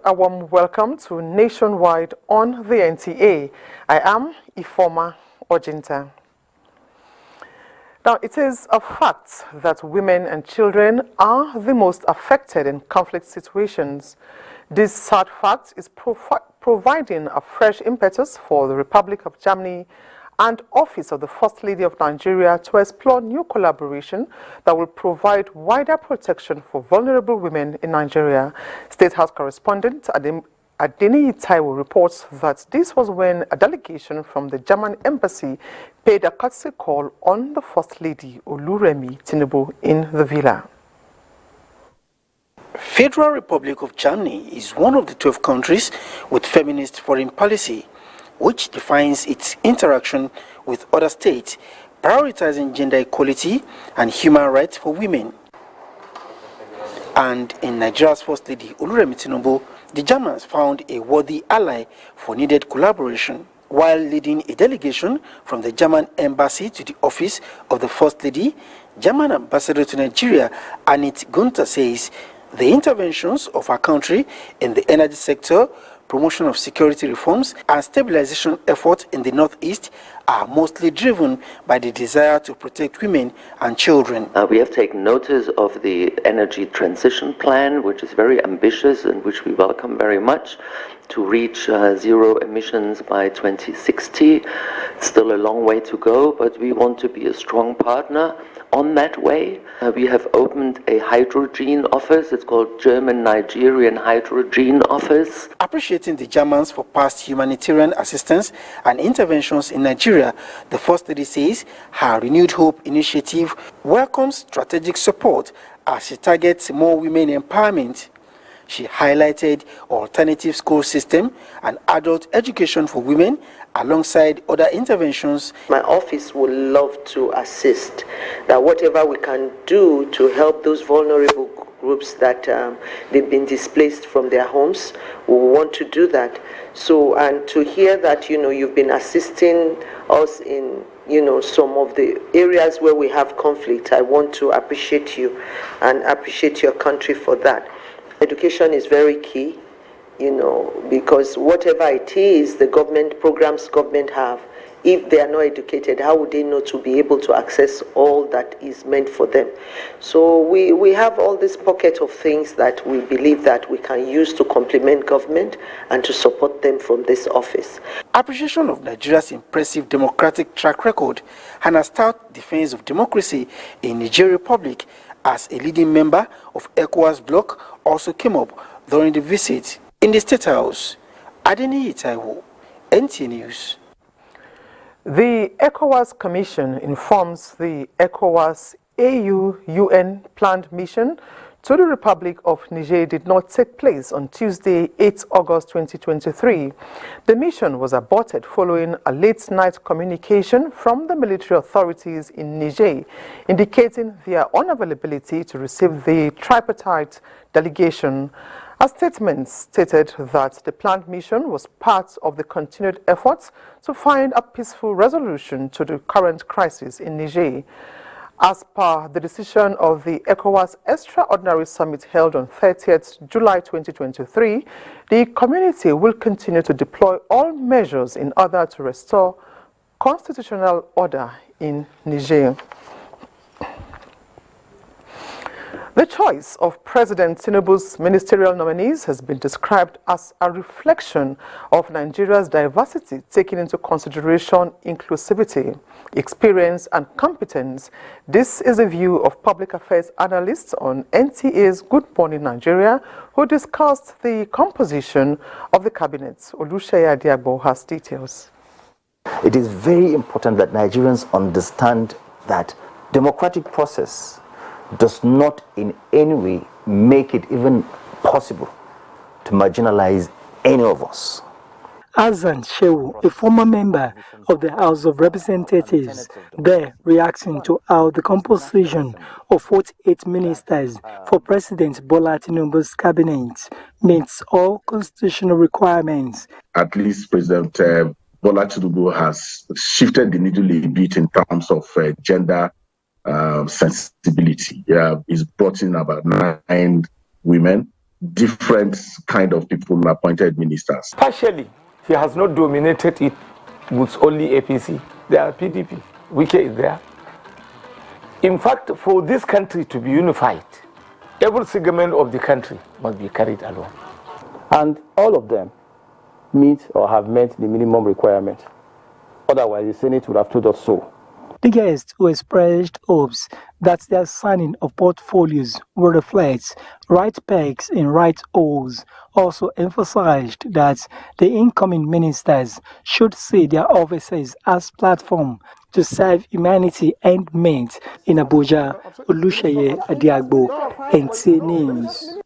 a warm welcome to Nationwide on the NTA. I am Ifoma Ojinta. Now, it is a fact that women and children are the most affected in conflict situations. This sad fact is providing a fresh impetus for the Republic of Germany and Office of the First Lady of Nigeria to explore new collaboration that will provide wider protection for vulnerable women in Nigeria. State House correspondent Adeni Taiwo reports that this was when a delegation from the German embassy paid a courtesy call on the First Lady Oluremi Tinubu in the villa. Federal Republic of Germany is one of the 12 countries with feminist foreign policy, which defines its interaction with other states, prioritizing gender equality and human rights for women. And in Nigeria's First Lady Oluremi Tinubu, the Germans found a worthy ally for needed collaboration. While leading a delegation from the German embassy to the office of the First Lady, German ambassador to Nigeria, Annette Gunther, says the interventions of our country in the energy sector, promotion of security reforms, and stabilization efforts in the Northeast are mostly driven by the desire to protect women and children. We have taken notice of the energy transition plan, which is very ambitious and which we welcome very much, to reach zero emissions by 2060. It's still a long way to go, but we want to be a strong partner on that way. We have opened a hydrogen office. It's called German-Nigerian Hydrogen Office. Appreciating the Germans for past humanitarian assistance and interventions in Nigeria, the First Lady says her Renewed Hope initiative welcomes strategic support as she targets more women empowerment. She highlighted alternative school system and adult education for women alongside other interventions. My office would love to assist, that whatever we can do to help those vulnerable groups that they've been displaced from their homes, we want to do that. So, and to hear that, you've been assisting us in, some of the areas where we have conflict, I want to appreciate you and appreciate your country for that. Education is very key, because whatever it is, the government programs government have, if they are not educated, how would they know to be able to access all that is meant for them? So we have all this pocket of things that we believe that we can use to complement government and to support them from this office. Appreciation of Nigeria's impressive democratic track record and a stout defense of democracy in Niger Republic as a leading member of ECOWAS bloc also came up during the visit. In the State House, Adeni Taiwo, NTA News. The ECOWAS Commission informs the ECOWAS AU-UN planned mission to the Republic of Niger did not take place on Tuesday, 8 August 2023. The mission was aborted following a late-night communication from the military authorities in Niger, indicating their unavailability to receive the tripartite delegation. A statement stated that the planned mission was part of the continued efforts to find a peaceful resolution to the current crisis in Niger. As per the decision of the ECOWAS Extraordinary Summit held on 30th July 2023, the community will continue to deploy all measures in order to restore constitutional order in Niger. The choice of President Tinubu's ministerial nominees has been described as a reflection of Nigeria's diversity, taking into consideration inclusivity, experience, and competence. This is a view of public affairs analysts on NTA's Good Morning Nigeria, who discussed the composition of the cabinet. Oluseyi Adiagbo has details. It is very important that Nigerians understand that democratic process does not in any way make it even possible to marginalize any of us. Azan Shehu, a former member of the House of Representatives, there reacting to how the composition of 48 ministers for President Bola Tinubu's cabinet meets all constitutional requirements. At least President Bola Tinubu has shifted the needle a bit in terms of gender sensibility. He's brought in about 9 women different kind of people appointed ministers. Partially, he has not dominated it with only APC. There are PDP. Wike is there. In fact, for this country to be unified, every segment of the country must be carried along. And all of them meet or have met the minimum requirement. Otherwise, the Senate would have told us so. The guests who expressed hopes that their signing of portfolios will reflect right pegs in right holes also emphasized that the incoming ministers should see their offices as platform to serve humanity and meet in Abuja. Olusheye Adiagbo, NTA News.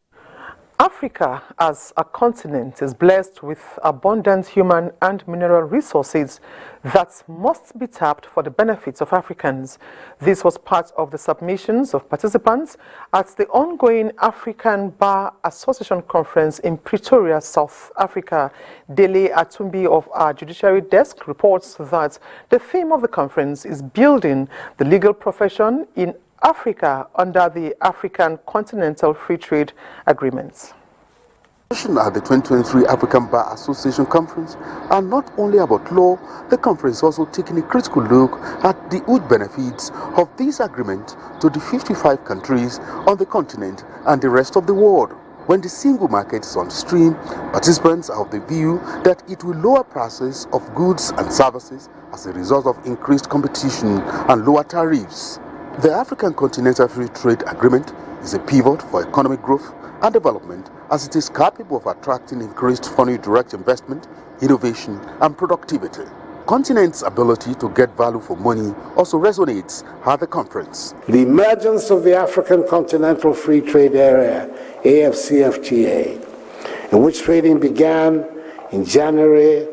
Africa as a continent is blessed with abundant human and mineral resources that must be tapped for the benefits of Africans. This was part of the submissions of participants at the ongoing African Bar Association Conference in Pretoria, South Africa. Dele Atumbi of our Judiciary Desk reports that the theme of the conference is building the legal profession in Africa under the African Continental Free Trade Agreements. At the 2023 African Bar Association Conference are not only about law, the conference also taking a critical look at the huge benefits of this agreement to the 55 countries on the continent and the rest of the world. When the single market is on stream, participants are of the view that it will lower prices of goods and services as a result of increased competition and lower tariffs. The African Continental Free Trade Agreement is a pivot for economic growth and development as it is capable of attracting increased foreign direct investment, innovation and productivity. Continent's ability to get value for money also resonates at the conference. The emergence of the African Continental Free Trade Area, AFCFTA, in which trading began in January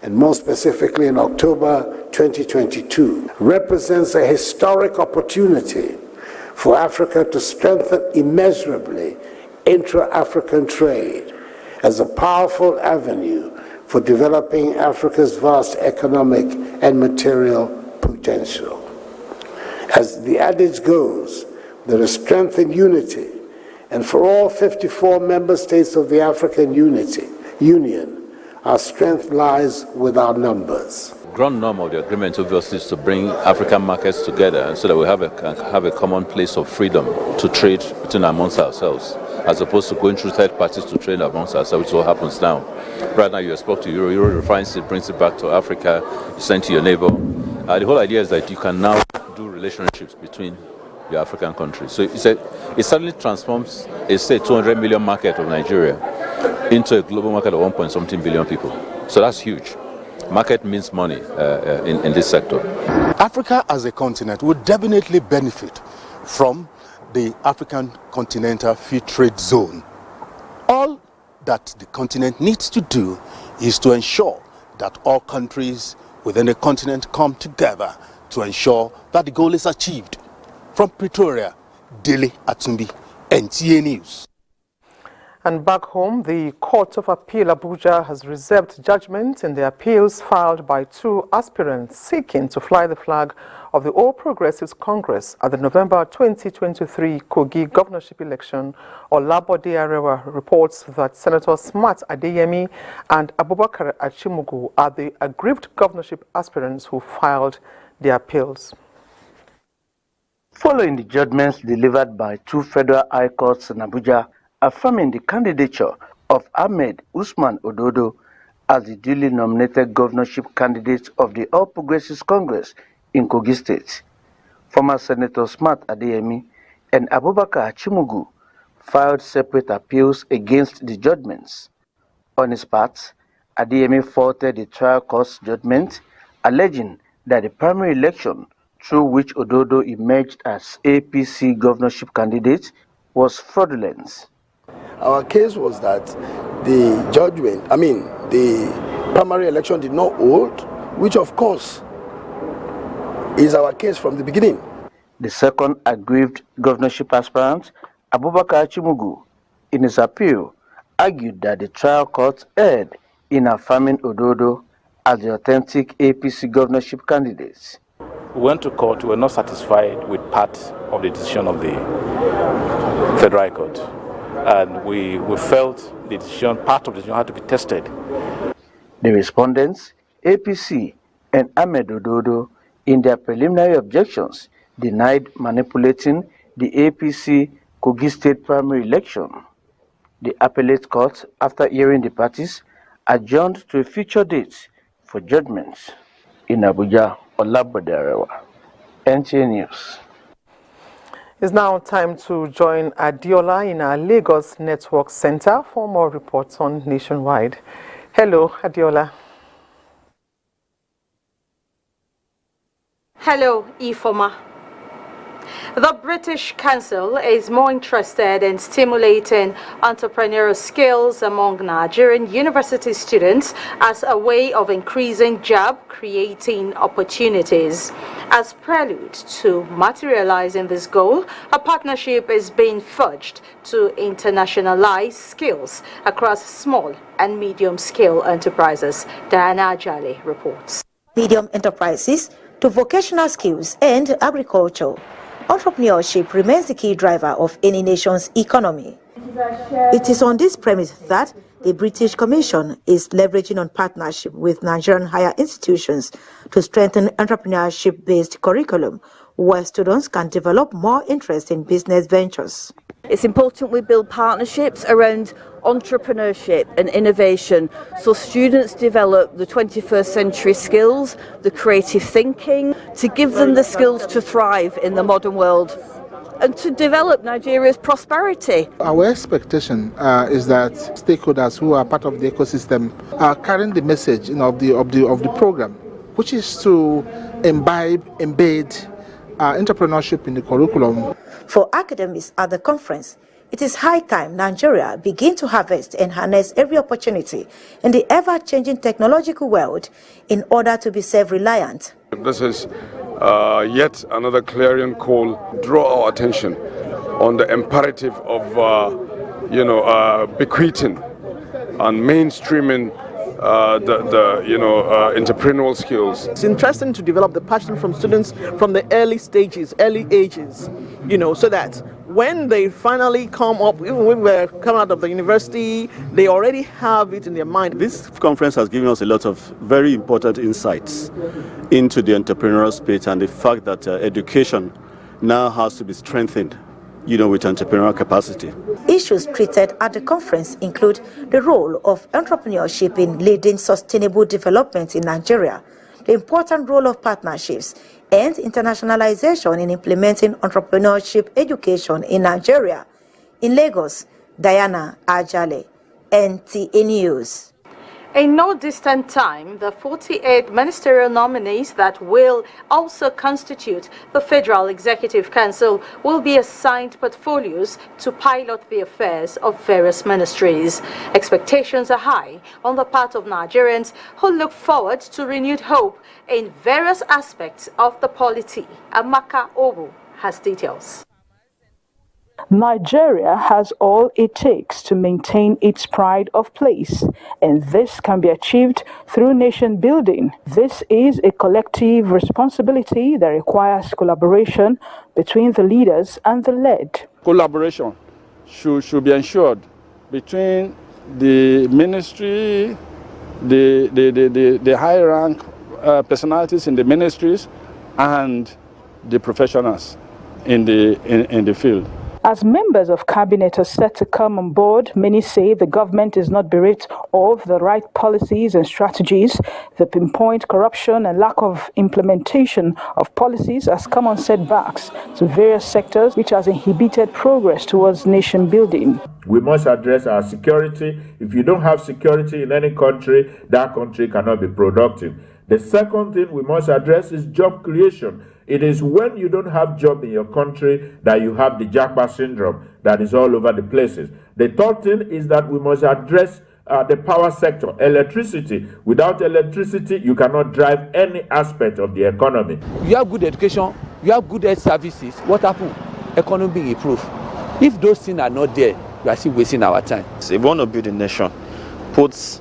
and more specifically in October 2022, represents a historic opportunity for Africa to strengthen immeasurably intra-African trade as a powerful avenue for developing Africa's vast economic and material potential. As the adage goes, there is strength in unity, and for all 54 member states of the African Union, our strength lies with our numbers. Ground norm of the agreement obviously is to bring African markets together so that we have a common place of freedom to trade between amongst ourselves, as opposed to going through third parties to trade amongst ourselves, which is what happens now. Right now you export to Euro refines it, brings it back to Africa, you send to your neighbor. The whole idea is that you can now do relationships between your African countries. So it suddenly transforms a, say, 200 million market of Nigeria into a global market of 1.something billion people. So that's huge. Market means money in this sector. Africa as a continent would definitely benefit from the African Continental Free Trade Zone. All that the continent needs to do is to ensure that all countries within the continent come together to ensure that the goal is achieved. From Pretoria, Dele Atumbi, NTA News. And back home, the Court of Appeal Abuja has reserved judgment in the appeals filed by two aspirants seeking to fly the flag of the All Progressives Congress at the November 2023 Kogi governorship election. Olabode Arewa reports that Senator Smart Adeyemi and Abubakar Achimugu are the aggrieved governorship aspirants who filed their appeals. Following the judgments delivered by two federal high courts in Abuja, affirming the candidature of Ahmed Usman Ododo as the duly nominated governorship candidate of the All Progressives Congress in Kogi State, former Senator Smart Adeyemi and Abubakar Achimugu filed separate appeals against the judgments. On his part, Adeyemi faulted the trial court's judgment, alleging that the primary election through which Ododo emerged as APC governorship candidate was fraudulent. Our case was that the primary election did not hold, which of course is our case from the beginning. The second aggrieved governorship aspirant, Abubakar Achimugu, in his appeal, argued that the trial court erred in affirming Ododo as the authentic APC governorship candidate. We went to court, we were not satisfied with part of the decision of the Federal Court. and we felt the decision, part of the decision had to be tested. The respondents, APC and Ahmed Ododo, in their preliminary objections, denied manipulating the APC Kogi State primary election. The appellate court, after hearing the parties, adjourned to a future date for judgment. In Abuja, Olabodarewa, NTA News. It's now time to join Adiola in our Lagos Network Center for more reports on Nationwide. Hello, Adiola. Hello, Ifoma. The British Council is more interested in stimulating entrepreneurial skills among Nigerian university students as a way of increasing job-creating opportunities. As prelude to materializing this goal, a partnership is being forged to internationalize skills across small and medium-scale enterprises. Diana Ajale reports. Medium enterprises to vocational skills and agriculture. Entrepreneurship remains the key driver of any nation's economy. It is on this premise that the British Commission is leveraging on partnership with Nigerian higher institutions to strengthen entrepreneurship-based curriculum, where students can develop more interest in business ventures. It's important we build partnerships around entrepreneurship and innovation so students develop the 21st century skills, the creative thinking, to give them the skills to thrive in the modern world and to develop Nigeria's prosperity. Our expectation is that stakeholders who are part of the ecosystem are carrying the message of the program, which is to embed entrepreneurship in the curriculum. For academics at the conference, it is high time Nigeria begin to harvest and harness every opportunity in the ever-changing technological world in order to be self-reliant. This is yet another clarion call, draw our attention on the imperative of, bequeathing and mainstreaming the entrepreneurial skills. It's interesting to develop the passion from students from the early ages, so that when they finally come up, even when they come out of the university, they already have it in their mind. This conference has given us a lot of very important insights into the entrepreneurial space and the fact that education now has to be strengthened, with entrepreneurial capacity. Issues treated at the conference include the role of entrepreneurship in leading sustainable development in Nigeria, the important role of partnerships, and internationalization in implementing entrepreneurship education in Nigeria. In Lagos, Diana Ajale, NTA News. In no distant time, the 48 ministerial nominees that will also constitute the Federal Executive Council will be assigned portfolios to pilot the affairs of various ministries. Expectations are high on the part of Nigerians who look forward to renewed hope in various aspects of the polity. Amaka Obu has details. Nigeria has all it takes to maintain its pride of place, and this can be achieved through nation building. This is a collective responsibility that requires collaboration between the leaders and the led. Collaboration should be ensured between the ministry, the high rank personalities in the ministries, and the professionals in the field. As members of cabinet are set to come on board, many say the government is not bereft of the right policies and strategies. The pinpoint corruption and lack of implementation of policies has come on setbacks to various sectors, which has inhibited progress towards nation building. We must address our security. If you don't have security in any country, that country cannot be productive. The second thing we must address is job creation. It is when you don't have job in your country that you have the Japa syndrome that is all over the places. The third thing is that we must address the power sector, electricity. Without electricity, you cannot drive any aspect of the economy. You have good education, you have good health services. What happened? Economy being improved. If those things are not there, we are still wasting our time. So if we want to build a nation, put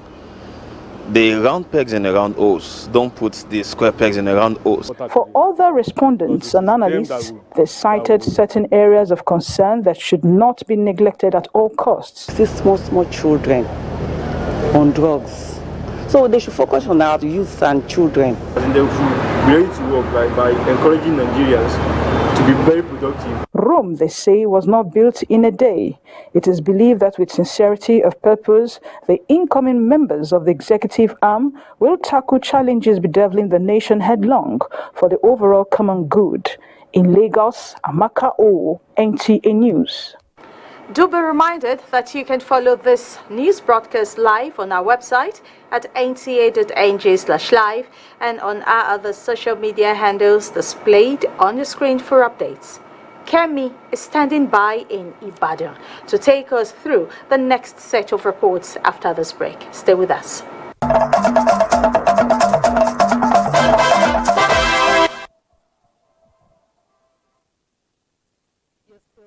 the round pegs in the round holes. Don't put the square pegs in the round holes. For other respondents and analysts, they cited certain areas of concern that should not be neglected at all costs. See small children on drugs. So they should focus on our youth and children. And they should be ready to work by encouraging Nigerians to be very productive. Rome, they say, was not built in a day. It is believed that with sincerity of purpose, the incoming members of the executive arm will tackle challenges bedeviling the nation headlong for the overall common good. In Lagos, Amaka O, NTA News. Do be reminded that you can follow this news broadcast live on our website at nta.ng/live and on our other social media handles displayed on your screen for updates. Kemi is standing by in Ibadan to take us through the next set of reports after this break. Stay with us.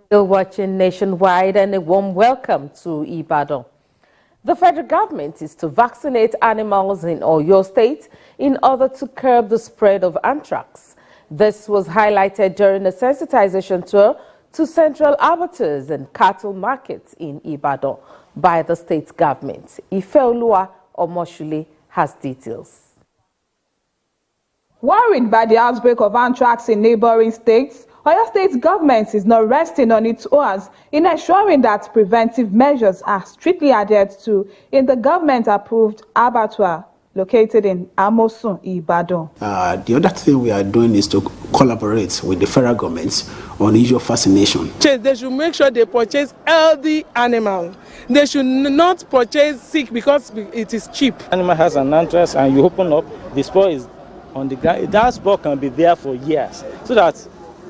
Still watching Nationwide, and a warm welcome to Ibadan. The federal government is to vaccinate animals in Oyo State in order to curb the spread of anthrax. This was highlighted during a sensitization tour to central abattoirs and cattle markets in Ibadan by the state government. Ifeoluwa Omoshule has details. Worried by the outbreak of anthrax in neighboring states, Oyo State government is not resting on its oars in ensuring that preventive measures are strictly adhered to in the government-approved abattoir located in Amosun, Ibadan. The other thing we are doing is to collaborate with the federal government on the issue of vaccination. They should make sure they purchase healthy animal. They should not purchase sick because it is cheap. Animal has an anthrax and you open up, the spore is on the ground. That spore can be there for years.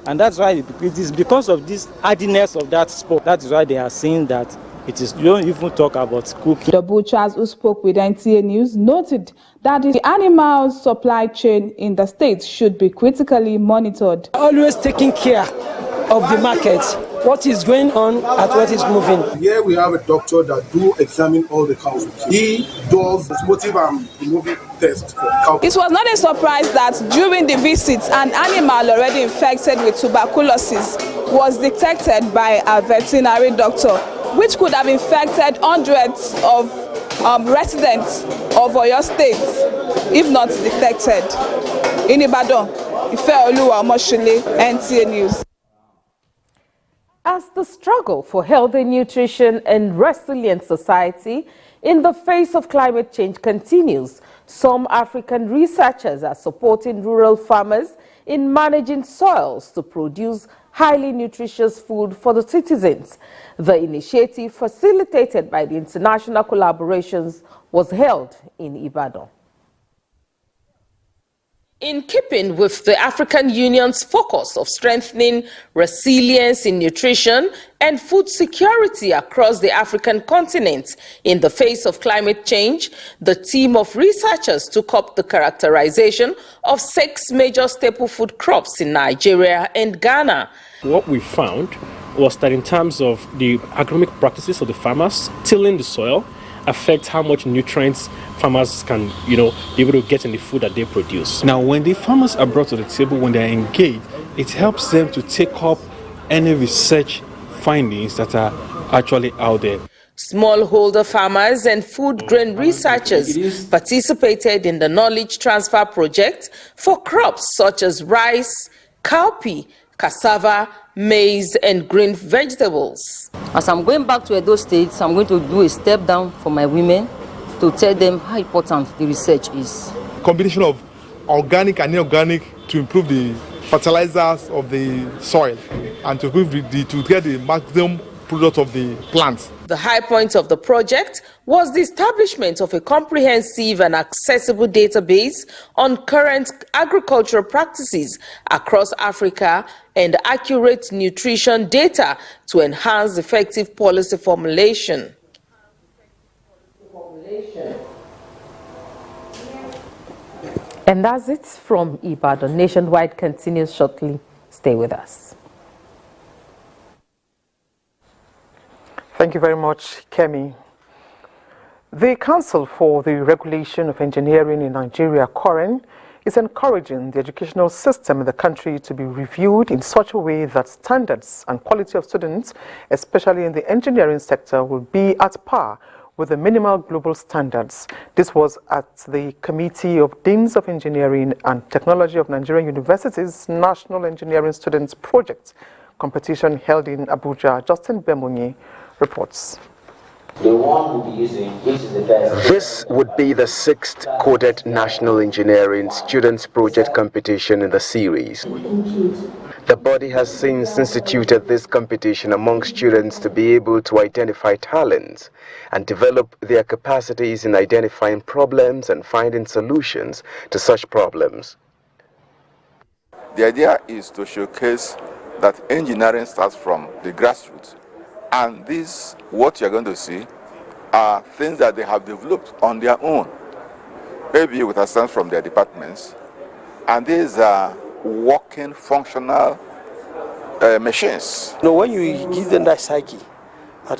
And that's why it is because of this hardiness of that spore. That is why they are saying that it is, you don't even talk about cooking. The butchers who spoke with NTA News noted that the animal supply chain in the state should be critically monitored. Always taking care of the market, what is going on and what is moving. Here we have a doctor that do examine all the cows. He does osmotic and removing tests for cows. It was not a surprise that during the visit, an animal already infected with tuberculosis was detected by a veterinary doctor, which could have infected hundreds of residents of Oyo State if not detected. In Ibadan, Ifeoluwa Omoshule, NTA News. As the struggle for healthy nutrition and resilient society in the face of climate change continues, some African researchers are supporting rural farmers in managing soils to produce highly nutritious food for the citizens. The initiative, facilitated by the international collaborations, was held in Ibadan. In keeping with the African Union's focus of strengthening resilience in nutrition and food security across the African continent in the face of climate change, the team of researchers took up the characterization of 6 major staple food crops in Nigeria and Ghana. What we found was that in terms of the agronomic practices of the farmers, tilling the soil affects how much nutrients farmers can, be able to get in the food that they produce. Now, when the farmers are brought to the table, when they're engaged, it helps them to take up any research findings that are actually out there. Smallholder farmers and food grain researchers participated in the knowledge transfer project for crops such as rice, cowpea, cassava, maize, and green vegetables. As I'm going back to Edo State, I'm going to do a step down for my women to tell them how important the research is. Combination of organic and inorganic to improve the fertilizers of the soil and to improve to get the maximum product of the plants. The high point of the project was the establishment of a comprehensive and accessible database on current agricultural practices across Africa and accurate nutrition data to enhance effective policy formulation. And that's it from Ibadan. Nationwide continues shortly. Stay with us. Thank you very much, Kemi. The Council for the Regulation of Engineering in Nigeria, COREN, is encouraging the educational system in the country to be reviewed in such a way that standards and quality of students, especially in the engineering sector, will be at par with the minimal global standards. This was at the Committee of Deans of Engineering and Technology of Nigerian Universities National Engineering Students Project competition held in Abuja. Justin Bemunyi reports. The one will be using, which is the best. This would be the 6th Coded National Engineering Students Project competition in the series. The body has since instituted this competition among students to be able to identify talents and develop their capacities in identifying problems and finding solutions to such problems. The idea is to showcase that engineering starts from the grassroots. And this, what you're going to see, are things that they have developed on their own, maybe with assistance from their departments. And these are working, functional machines. You know, when you give them that psyche,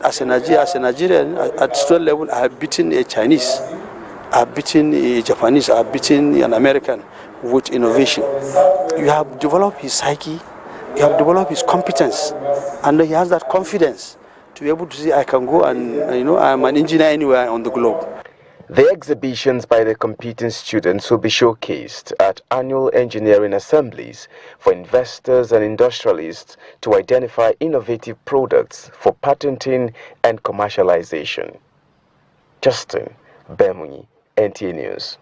as a Nigerian, at student level, I have beaten a Chinese, I have beaten a Japanese, I have beaten an American with innovation. You have developed his psyche, you have developed his competence, and he has that confidence to be able to say, I can go and, I'm an engineer anywhere on the globe. The exhibitions by the competing students will be showcased at annual engineering assemblies for investors and industrialists to identify innovative products for patenting and commercialization. Justin Bemunyi, NTA News.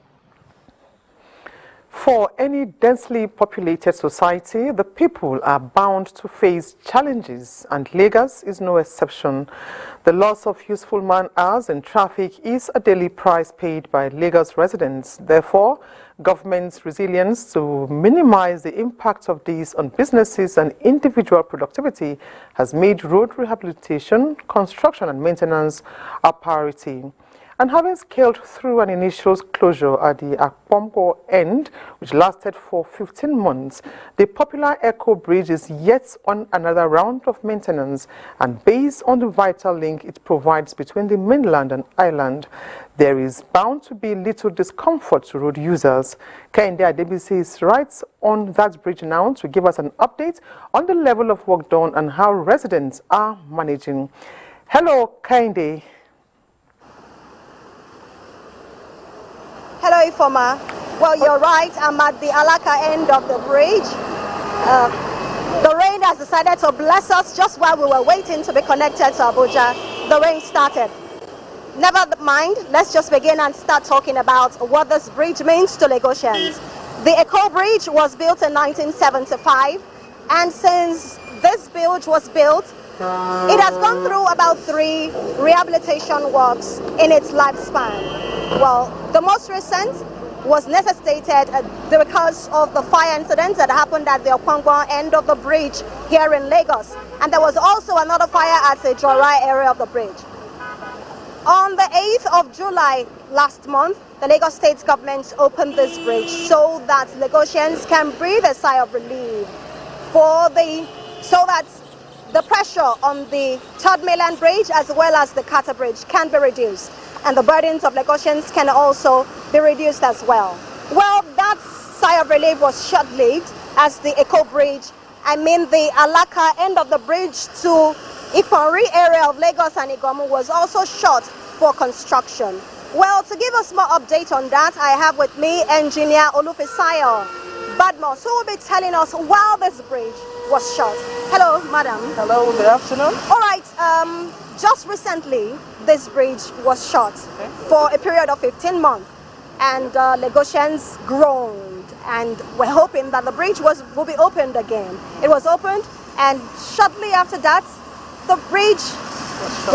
For any densely populated society, the people are bound to face challenges, and Lagos is no exception. The loss of useful man-hours in traffic is a daily price paid by Lagos residents. Therefore, government's resilience to minimize the impact of these on businesses and individual productivity has made road rehabilitation, construction and maintenance a priority. And having scaled through an initial closure at the Akpomgo end, which lasted for 15 months, the popular Echo Bridge is yet on another round of maintenance, and based on the vital link it provides between the mainland and island, there is bound to be little discomfort to road users. Kehinde Adebisi is right on that bridge now to give us an update on the level of work done and how residents are managing. Hello, Kehinde. Hello, Ifoma. Well, you're right. I'm at the Alaka end of the bridge. The rain has decided to bless us just while we were waiting to be connected to Abuja. The rain started. Never mind, let's just begin and start talking about what this bridge means to Lagosians. The Echo Bridge was built in 1975, and since this bridge was built, it has gone through about 3 rehabilitation works in its lifespan. Well, the most recent was necessitated because of the fire incident that happened at the Okpangwa end of the bridge here in Lagos. And there was also another fire at the Jorai area of the bridge. On the 8th of July last month, the Lagos State government opened this bridge so that Lagosians can breathe a sigh of relief so that the pressure on the Third Mainland Bridge as well as the Carter Bridge can be reduced, and the burdens of Lagosians can also be reduced as well. Well, that sigh of relief was short-lived as the Echo Bridge, the Alaka end of the bridge to Iponri area of Lagos and Igomu was also shut for construction. Well, to give us more update on that, I have with me engineer Olufisayo Badmos, who will be telling us why this bridge was shut. Hello, madam. Hello, good afternoon. All right, just recently, this bridge was shut for a period of 15 months, and Lagosians groaned, and we're hoping that the bridge will be opened again. It was opened, and shortly after that, the bridge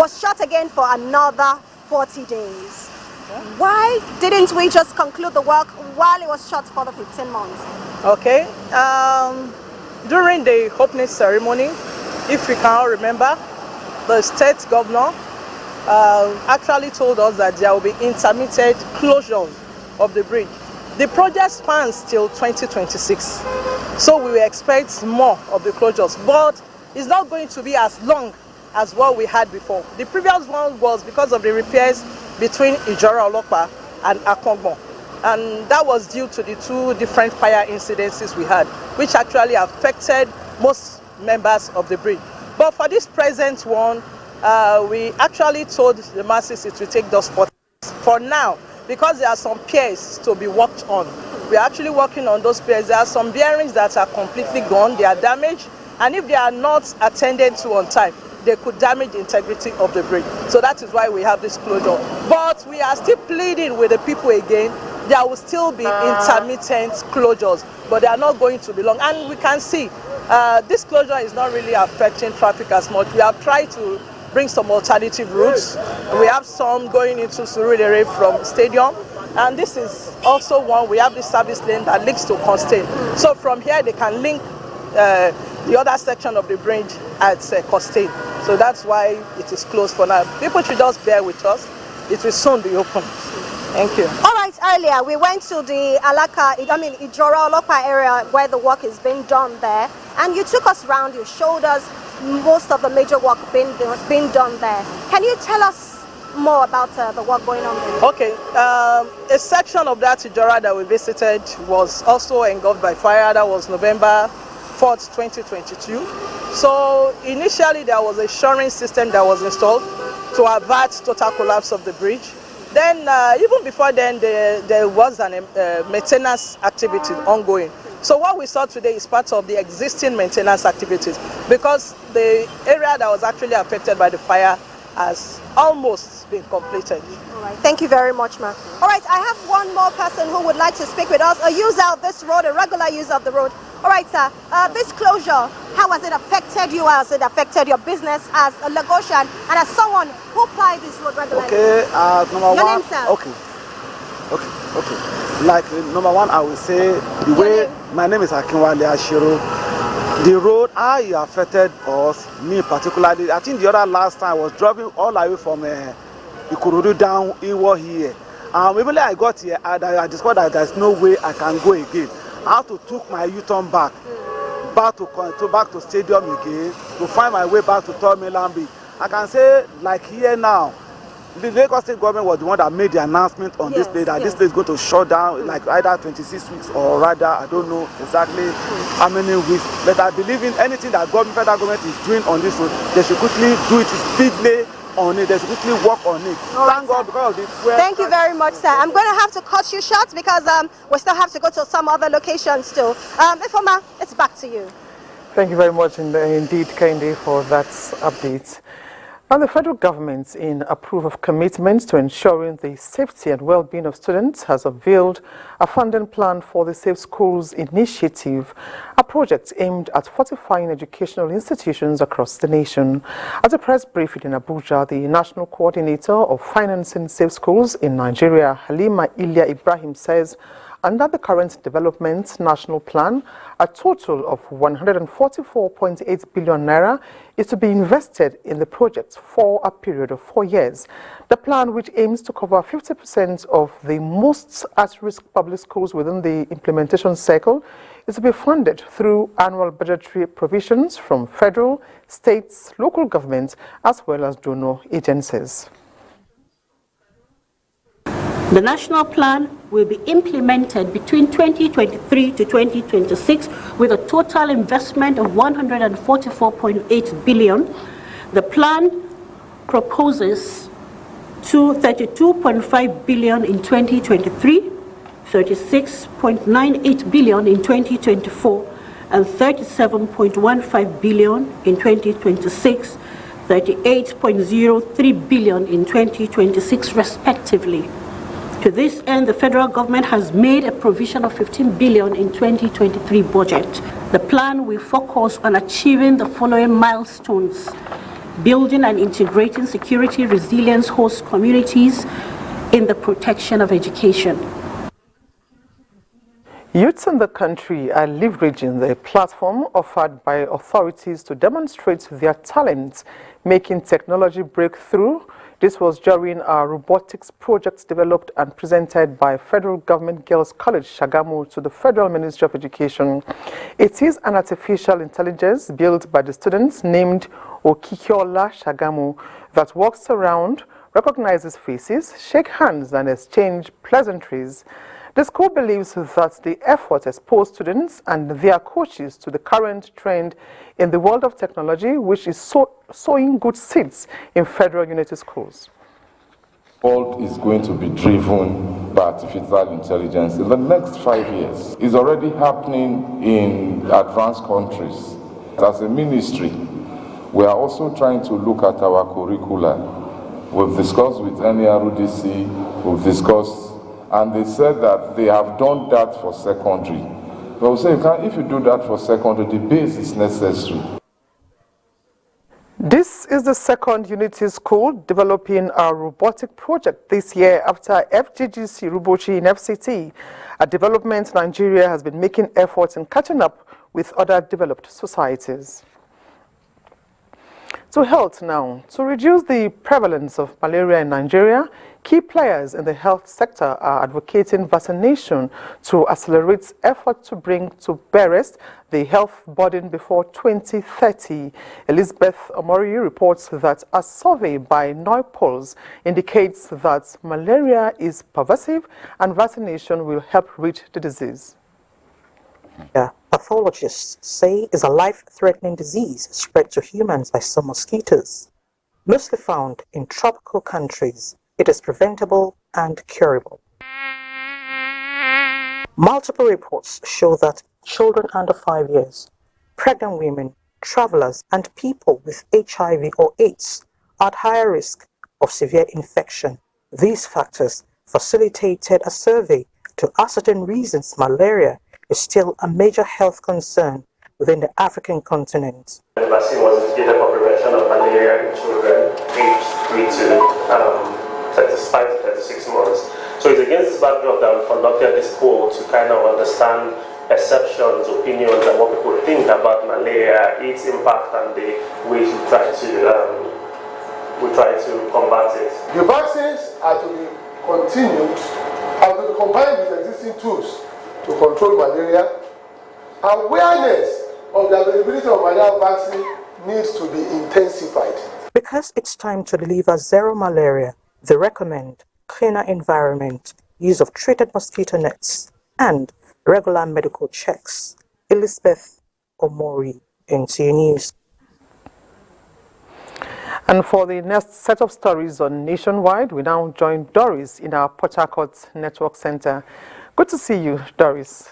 was shut again for another 40 days. Why didn't we just conclude the work while it was shut for the 15 months? Okay. During the opening ceremony, if you can all remember, the state governor actually told us that there will be intermittent closure of the bridge. The project spans till 2026, so we will expect more of the closures, but it's not going to be as long as what we had before. The previous one was because of the repairs between Ijora Olokpa and Akongbo. And that was due to the two different fire incidences we had, which actually affected most members of the bridge. But for this present one, we actually told the masses it will take those 4 days. For now, because there are some piers to be worked on. We are actually working on those piers. There are some bearings that are completely gone, they are damaged, and if they are not attended to on time, they could damage the integrity of the bridge. So that is why we have this closure. But we are still pleading with the people again. There will still be intermittent closures, but they are not going to be long. And we can see this closure is not really affecting traffic as much. We have tried to bring some alternative routes. We have some going into Surulere from Stadium. And this is also one, we have this service lane that links to Costain. So from here they can link the other section of the bridge at Costain. So that's why it is closed for now. People should just bear with us. It will soon be open. Thank you. All right, earlier we went to the Ijora Olokpa area where the work is being done there. And you took us around, you showed us most of the major work being done there. Can you tell us more about the work going on there? Okay, a section of that Ijora that we visited was also engulfed by fire. That was November 4th, 2022. So initially there was a shoring system that was installed to avert total collapse of the bridge. Then even before then there was an maintenance activity ongoing. So what we saw today is part of the existing maintenance activities because the area that was actually affected by the fire has almost been completed. All right, thank you very much, ma'am. All right, I have one more person who would like to speak with us, a user of this road, a regular user of the road. All right, sir, this closure, how has it affected you? Has it affected your business as a Lagosian and as someone who plies this road regularly? Okay, number your one. Name, sir? Okay. Like number one, I will say the way my name is Akinwale Ashiro. The road, how it affected us, me particularly. I think the other last time I was driving all the way from Ikorodu down Iwo here. Even I got here, I discovered that there's no way I can go again. I have to took my U-turn back to Stadium again to find my way back to Tomilambi. I can say, like here now, the Lagos State government was the one that made the announcement on this place that this place is going to shut down like either 26 weeks or rather I don't know exactly how many weeks. But I believe in anything that federal government is doing on this road, they should quickly do it speedily on it. They should quickly work on it. Thank God because of this. Thank you very much, sir. I'm going to have to cut you short because we still have to go to some other locations too. Ifoma, it's back to you. Thank you very much indeed, Kende, for that update. And the federal government, in approve of commitments to ensuring the safety and well-being of students, has unveiled a funding plan for the Safe Schools Initiative, a project aimed at fortifying educational institutions across the nation. At a press briefing in Abuja, the National Coordinator of Financing Safe Schools in Nigeria, Halima Ilya Ibrahim, says under the current development national plan, a total of 144.8 billion naira is to be invested in the project for a period of 4 years. The plan, which aims to cover 50% of the most at-risk public schools within the implementation cycle, is to be funded through annual budgetary provisions from federal, states, local governments, as well as donor agencies. The national plan will be implemented between 2023 to 2026 with a total investment of 144.8 billion. The plan proposes to 32.5 billion in 2023, 36.98 billion in 2024, and 37.15 billion in 2026, 38.03 billion in 2026 respectively. To this end, the federal government has made a provision of 15 billion in 2023 budget. The plan will focus on achieving the following milestones: building and integrating security resilience host communities in the protection of education. Youths in the country are leveraging the platform offered by authorities to demonstrate their talents, making technology breakthrough. This was during a robotics project developed and presented by Federal Government Girls College, Shagamu, to the Federal Ministry of Education. It is an artificial intelligence built by the students named Okikiola Shagamu, that walks around, recognizes faces, shake hands and exchange pleasantries. The school believes that the effort exposed students and their coaches to the current trend in the world of technology, which is sowing good seeds in federal unity schools. The world is going to be driven by artificial intelligence in the next 5 years. It's already happening in advanced countries. As a ministry, we are also trying to look at our curricula. We've discussed with NERUDC, we've discussed, and they said that they have done that for secondary. So we say, if you do that for secondary, the base is necessary. This is the second unity school developing a robotic project this year after FGGC Rubochi in FCT. A development Nigeria has been making efforts in catching up with other developed societies. To health now. To reduce the prevalence of malaria in Nigeria, key players in the health sector are advocating vaccination to accelerate effort to bring to rest the health burden before 2030. Elizabeth Omori reports that a survey by NOIPOLS indicates that malaria is pervasive and vaccination will help rid the disease. Pathologists say is a life-threatening disease spread to humans by some mosquitoes. Mostly found in tropical countries, it is preventable and curable. Multiple reports show that children under 5 years, pregnant women, travelers, and people with HIV or AIDS are at higher risk of severe infection. These factors facilitated a survey to ascertain reasons malaria is still a major health concern within the African continent. The vaccine was indicated for prevention of malaria in children aged 3 to 35 to 36 months. So it's against this backdrop that we conducted this poll to kind of understand perceptions, opinions, and what people think about malaria, its impact, and the ways we try to combat it. The vaccines are to be continued, are to be combined with existing tools to control malaria. Awareness of the availability of malaria vaccine needs to be intensified. Because it's time to deliver zero malaria, they recommend cleaner environment, use of treated mosquito nets, and regular medical checks. Elizabeth Omori, NTA News. And for the next set of stories on Nationwide, we now join Doris in our Port Harcourt Network Center. Good to see you, Doris.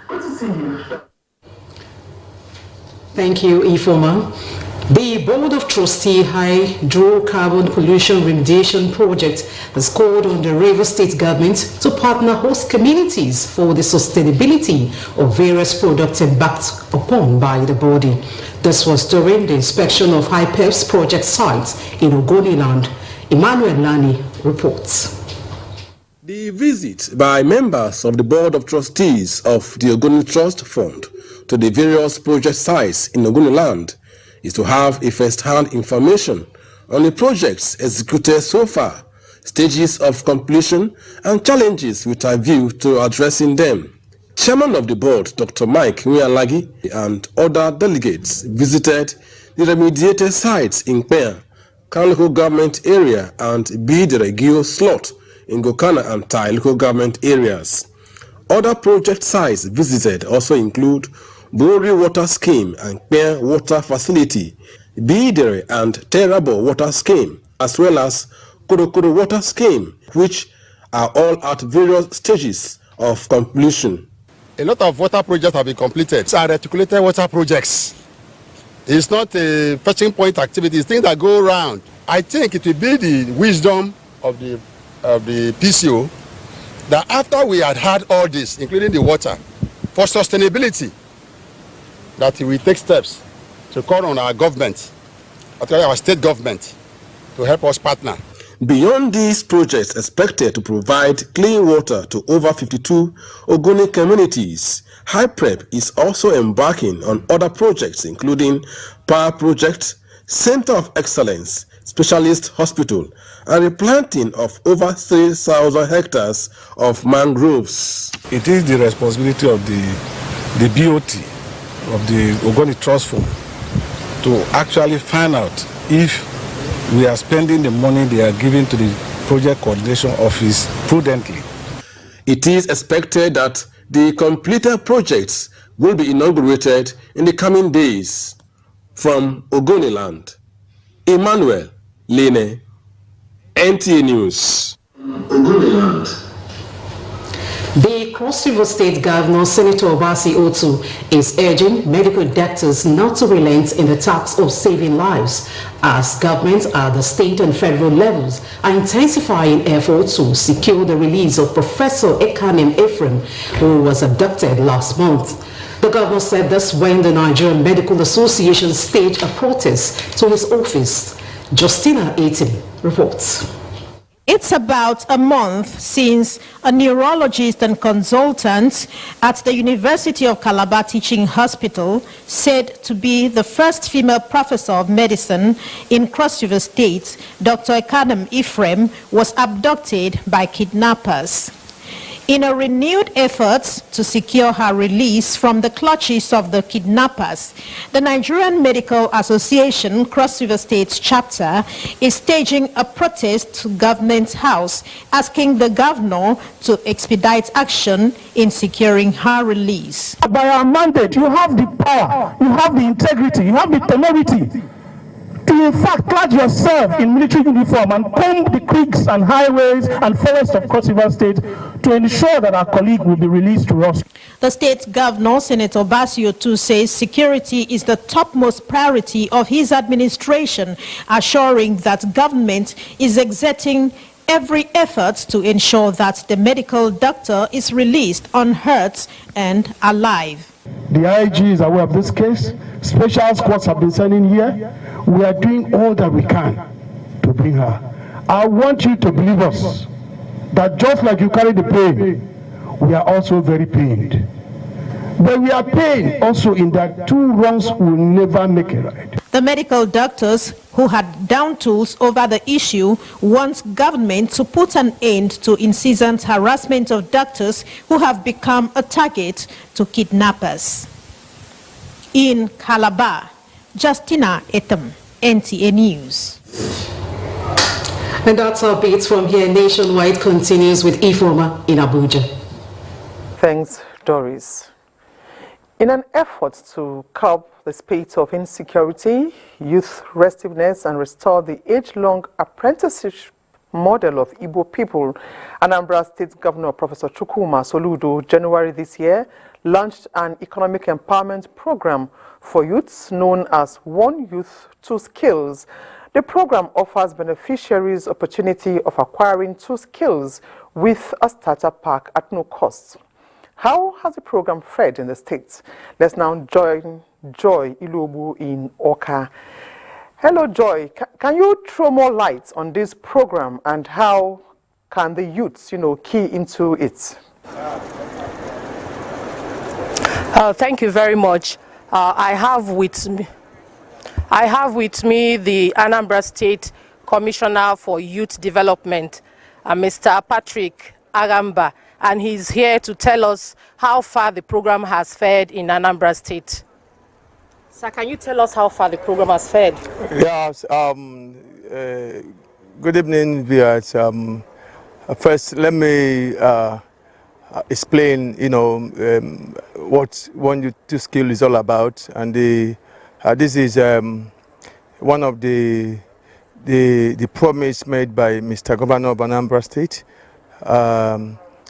Good to see you. Thank you, Ifoma. The Board of Trustees Hydrocarbon Pollution Remediation Project has called on the Rivers State Government to partner host communities for the sustainability of various products embarked upon by the body. This was during the inspection of HYPEP's project sites in Ogoniland. Emmanuel Lani reports. The visit by members of the Board of Trustees of the Ogoni Trust Fund to the various project sites in Ogoniland is to have a first-hand information on the projects executed so far, stages of completion, and challenges with a view to addressing them. Chairman of the board, Dr. Mike Nwialagi, and other delegates visited the remediated sites in Kpea, Kan local government area, and Bidiregio slot in Gokana and Tai local government areas. Other project sites visited also include Bori Water Scheme and Kpea Water Facility, Bidere and Terabo Water Scheme, as well as Kodokoro Water Scheme, which are all at various stages of completion. A lot of water projects have been completed. These are reticulated water projects. It's not a fetching point activity, it's things that go around. I think it will be the wisdom of the PCO that after we had all this, including the water, for sustainability, that we take steps to call on our government, particularly our state government, to help us partner. Beyond these projects expected to provide clean water to over 52 Ogoni communities, HYPREP is also embarking on other projects including power project, center of excellence, specialist hospital, and replanting of over 3,000 hectares of mangroves. It is the responsibility of the BOT of the Ogoni Trust Fund to actually find out if we are spending the money they are giving to the Project Coordination Office prudently. It is expected that the completed projects will be inaugurated in the coming days. From Ogoniland, Emmanuel Lene, NTA News. Ogoniland. The Cross River State Governor, Senator Obasi Otu, is urging medical doctors not to relent in the task of saving lives, as governments at the state and federal levels are intensifying efforts to secure the release of Professor Ekanem Ephraim, who was abducted last month. The governor said this when the Nigerian Medical Association staged a protest to his office. Justina Aitim reports. It's about a month since a neurologist and consultant at the University of Calabar Teaching Hospital, said to be the first female professor of medicine in Cross River State, Dr. Ekanem Ephraim, was abducted by kidnappers. In a renewed effort to secure her release from the clutches of the kidnappers, the Nigerian Medical Association Cross River State chapter is staging a protest to Government House, asking the governor to expedite action in securing her release. By our mandate, you have the power, you have the integrity, you have the temerity to in fact clad yourself in military uniform and comb the creeks and highways and forests of Cross River State to ensure that our colleague will be released to us. The state governor, Senator Obasi Otu, says security is the topmost priority of his administration, assuring that government is exerting every effort to ensure that the medical doctor is released unhurt and alive. The IG is aware of this case. Special squads have been sending here. We are doing all that we can to bring her. I want you to believe us that just like you carry the pain, we are also very pained. But we are pained also in that two wrongs will never make it right. The medical doctors who had down tools over the issue want government to put an end to incessant harassment of doctors who have become a target to kidnappers. In Calabar, Justina Etam, NTA News. And that's our beats from here. Nationwide continues with Ifoma in Abuja. Thanks, Doris. In an effort to curb the spate of insecurity, youth restiveness, and restore the age-long apprenticeship model of Igbo people, Anambra State Governor Professor Chukwuma Soludo, January this year, launched an economic empowerment program for youths known as One Youth, Two Skills. The program offers beneficiaries opportunity of acquiring 2 skills with a starter pack at no cost. How has the program fared in the States? Let's now join Joy Ilobu in Oka. Hello, Joy. Can you throw more light on this program and how can the youths, key into it? Thank you very much. I have with me the Anambra State Commissioner for Youth Development, Mr. Patrick Agamba, and he's here to tell us how far the program has fared in Anambra State. Sir, can you tell us how far the program has fared? Yes. Good evening, viewers. First, let me explain, what One Youth, Two Skills is all about, and this is one of the promise made by Mr. Governor of Anambra State.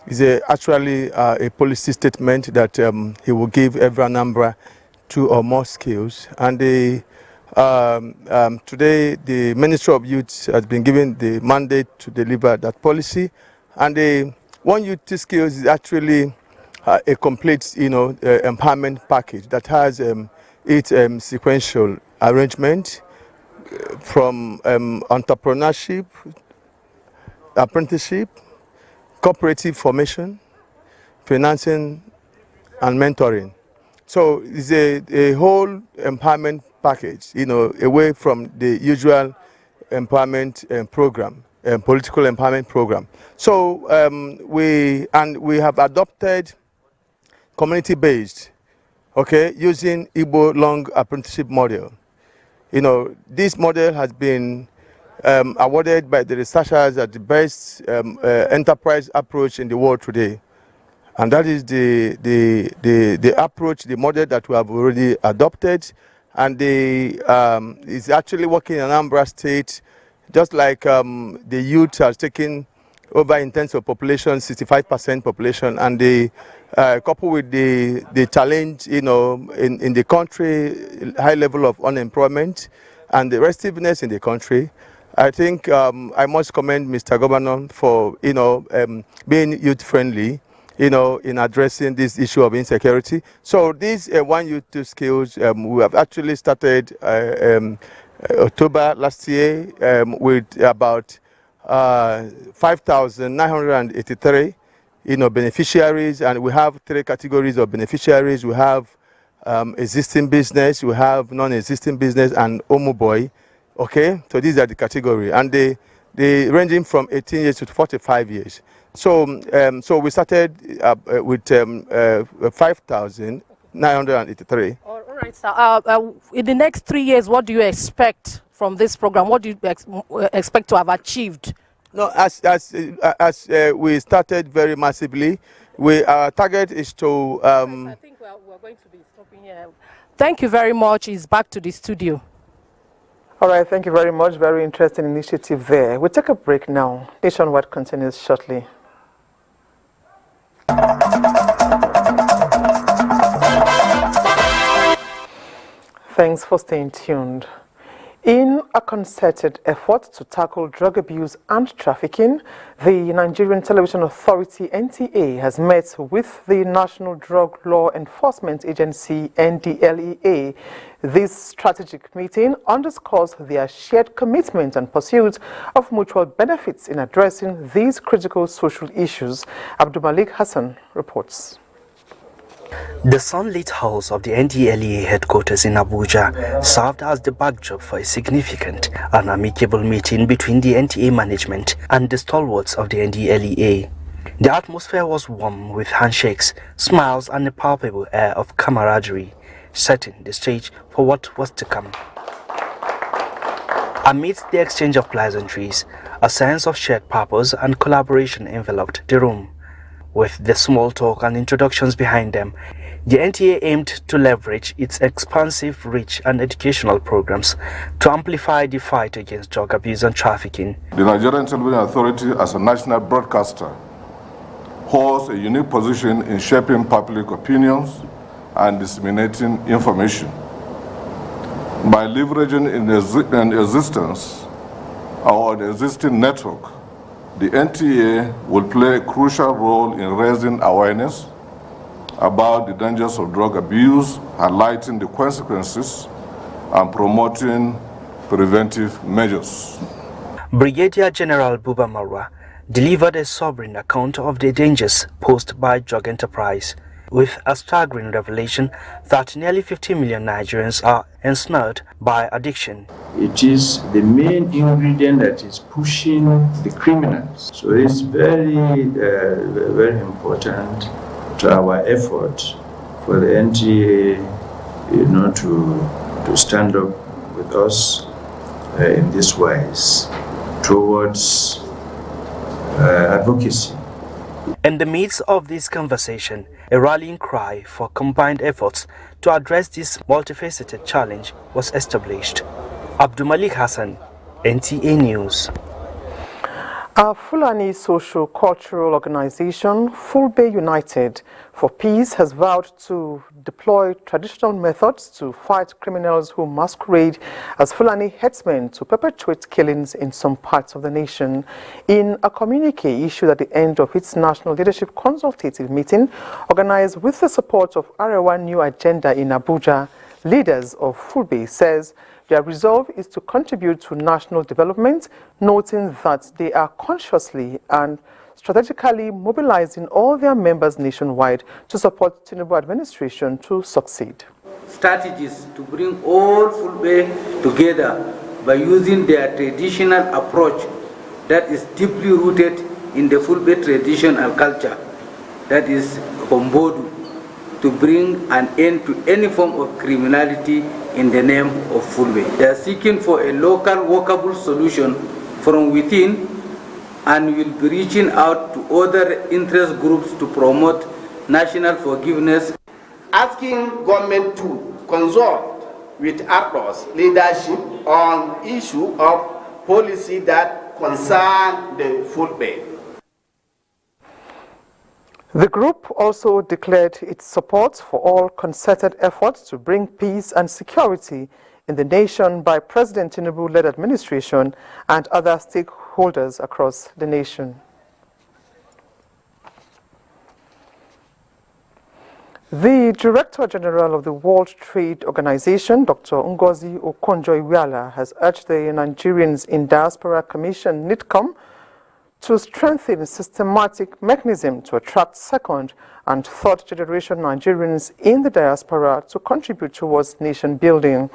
Is actually a policy statement that he will give every Anambra 2 or more skills. And today, the Ministry of Youth has been given the mandate to deliver that policy. And the One Youth, Two Skills is actually a complete, empowerment package that has its sequential arrangement from entrepreneurship, apprenticeship, cooperative formation, financing, and mentoring. So it's a whole empowerment package, away from the usual empowerment program, political empowerment program. So we have adopted community-based okay, using Igbo long apprenticeship model. You know, this model has been awarded by the researchers as the best enterprise approach in the world today. And that is the approach, the model that we have already adopted. And is actually working in Anambra State, just like the youth has taken over in terms of population, 65% population, and they coupled with the challenge, you know, in the country, high level of unemployment and the restiveness in the country. I think I must commend Mr. Governor for, you know, being youth friendly, you know, in addressing this issue of insecurity. So these One Youth Two Skills, we have actually started October last year with about 5,983, you know, beneficiaries, and we have 3 categories of beneficiaries. We have existing business, we have non-existing business, and Omo Boy. Okay, so these are the category, and they ranging from 18 years to 45 years. So, so we started with 5,983. All right, sir. In the next 3 years, what do you expect from this program? What do you expect to have achieved? No, as we started very massively, our target is to. I think we're going to be stopping here. Thank you very much. It's back to the studio. All right, thank you very much. Very interesting initiative there. We'll take a break now. Nationwide continues shortly. Thanks for staying tuned. In a concerted effort to tackle drug abuse and trafficking, the Nigerian Television Authority (NTA) has met with the National Drug Law Enforcement Agency (NDLEA). This strategic meeting underscores their shared commitment and pursuit of mutual benefits in addressing these critical social issues. Abdulmalik Hassan reports. The sunlit halls of the NDLEA headquarters in Abuja served as the backdrop for a significant and amicable meeting between the NTA management and the stalwarts of the NDLEA. The atmosphere was warm with handshakes, smiles, and a palpable air of camaraderie, setting the stage for what was to come. Amidst the exchange of pleasantries, a sense of shared purpose and collaboration enveloped the room. With the small talk and introductions behind them, the NTA aimed to leverage its expansive reach and educational programs to amplify the fight against drug abuse and trafficking. The Nigerian Television Authority, as a national broadcaster, holds a unique position in shaping public opinions and disseminating information. By leveraging an existing network, the NTA will play a crucial role in raising awareness about the dangers of drug abuse, highlighting the consequences, and promoting preventive measures. Brigadier General Buba Marwa delivered a sobering account of the dangers posed by drug enterprise, with a staggering revelation that nearly 50 million Nigerians are ensnared by addiction. It is the main ingredient that is pushing the criminals. So it's very, very important to our effort for the NTA, to stand up with us in this wise towards advocacy. In the midst of this conversation, a rallying cry for combined efforts to address this multifaceted challenge was established. Abdulmalik Hassan, NTA News. A Fulani social-cultural organization, Fulbe United for Peace, has vowed to deploy traditional methods to fight criminals who masquerade as Fulani headsmen to perpetuate killings in some parts of the nation. In a communique issued at the end of its National Leadership Consultative meeting, organized with the support of Arewa New Agenda in Abuja, leaders of Fulbe says their resolve is to contribute to national development, noting that they are consciously and strategically mobilizing all their members nationwide to support Tinubu administration to succeed. Strategies to bring all Fulbe together by using their traditional approach that is deeply rooted in the Fulbe tradition and culture, that is Kombodu, to bring an end to any form of criminality in the name of Fulbe. They are seeking for a local workable solution from within and will be reaching out to other interest groups to promote national forgiveness. Asking government to consult with actors leadership on issue of policy that concern the Fulbe. The group also declared its support for all concerted efforts to bring peace and security in the nation by President Tinubu-led administration and other stakeholders across the nation. The Director General of the World Trade Organization, Dr. Ngozi Okonjo-Iweala, has urged the Nigerians in Diaspora Commission, NITCOM, to strengthen a systematic mechanism to attract second and third generation Nigerians in the diaspora to contribute towards nation building.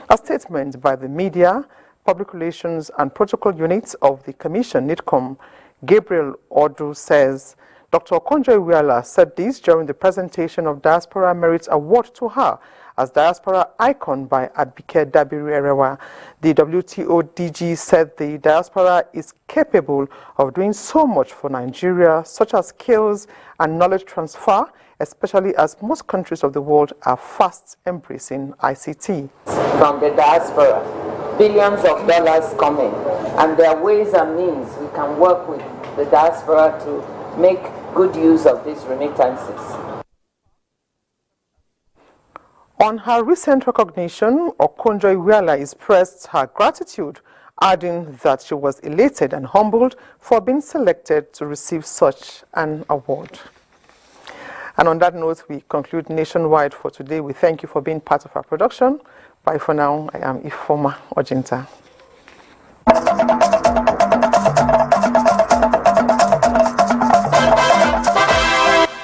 A statement by the media, public relations and protocol units of the Commission, NITCOM, Gabriel Odu, says Dr. Okonjo-Iweala said this during the presentation of Diaspora Merit Award to her as Diaspora Icon by Abike Dabiri-Erewa. The WTO DG said the diaspora is capable of doing so much for Nigeria, such as skills and knowledge transfer, especially as most countries of the world are fast embracing ICT. From the diaspora, billions of dollars coming, and there are ways and means we can work with the diaspora to make good use of these remittances. On her recent recognition, Okonjo-Iweala expressed her gratitude, adding that she was elated and humbled for being selected to receive such an award. And on that note, we conclude Nationwide for today. We thank you for being part of our production. Bye for now. I am Ifoma Ojinta.